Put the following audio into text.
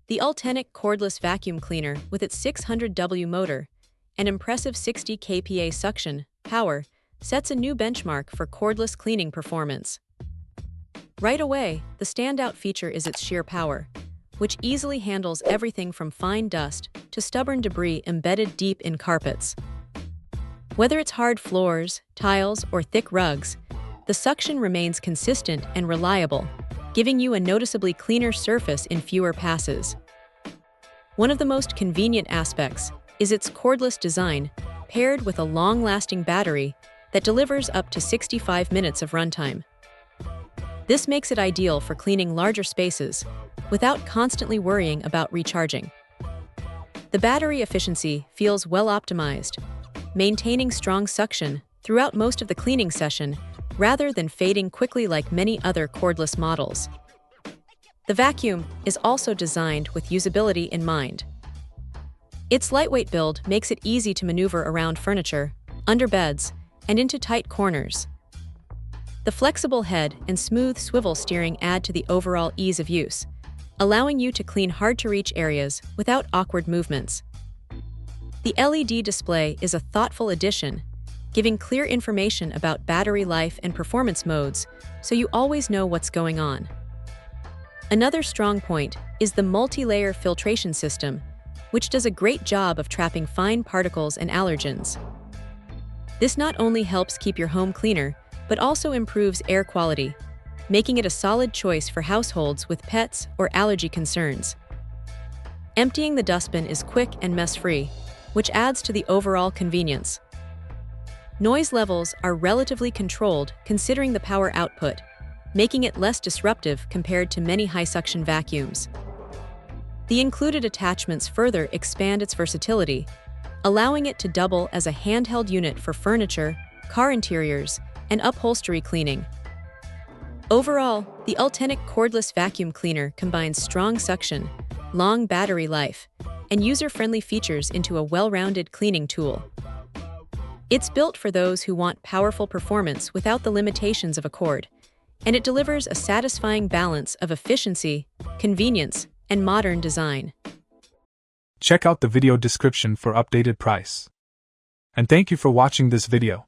The Ultenic Cordless Vacuum Cleaner with its 600W motor and impressive 60 kPa suction power sets a new benchmark for cordless cleaning performance. Right away, the standout feature is its sheer power, which easily handles everything from fine dust to stubborn debris embedded deep in carpets. Whether it's hard floors, tiles, or thick rugs, the suction remains consistent and reliable, giving you a noticeably cleaner surface in fewer passes. One of the most convenient aspects is its cordless design, paired with a long-lasting battery that delivers up to 65 minutes of runtime. This makes it ideal for cleaning larger spaces without constantly worrying about recharging. The battery efficiency feels well optimized, maintaining strong suction throughout most of the cleaning session rather than fading quickly like many other cordless models. The vacuum is also designed with usability in mind. Its lightweight build makes it easy to maneuver around furniture, under beds, and into tight corners. The flexible head and smooth swivel steering add to the overall ease of use, allowing you to clean hard-to-reach areas without awkward movements. The LED display is a thoughtful addition, giving clear information about battery life and performance modes, so you always know what's going on. Another strong point is the multi-layer filtration system, which does a great job of trapping fine particles and allergens. This not only helps keep your home cleaner, but also improves air quality, making it a solid choice for households with pets or allergy concerns. Emptying the dustbin is quick and mess-free, which adds to the overall convenience. Noise levels are relatively controlled considering the power output, making it less disruptive compared to many high-suction vacuums. The included attachments further expand its versatility, allowing it to double as a handheld unit for furniture, car interiors, and upholstery cleaning. Overall, the Ultenic Cordless Vacuum Cleaner combines strong suction, long battery life, and user-friendly features into a well-rounded cleaning tool. It's built for those who want powerful performance without the limitations of a cord, and it delivers a satisfying balance of efficiency, convenience, and modern design. Check out the video description for updated price. And thank you for watching this video.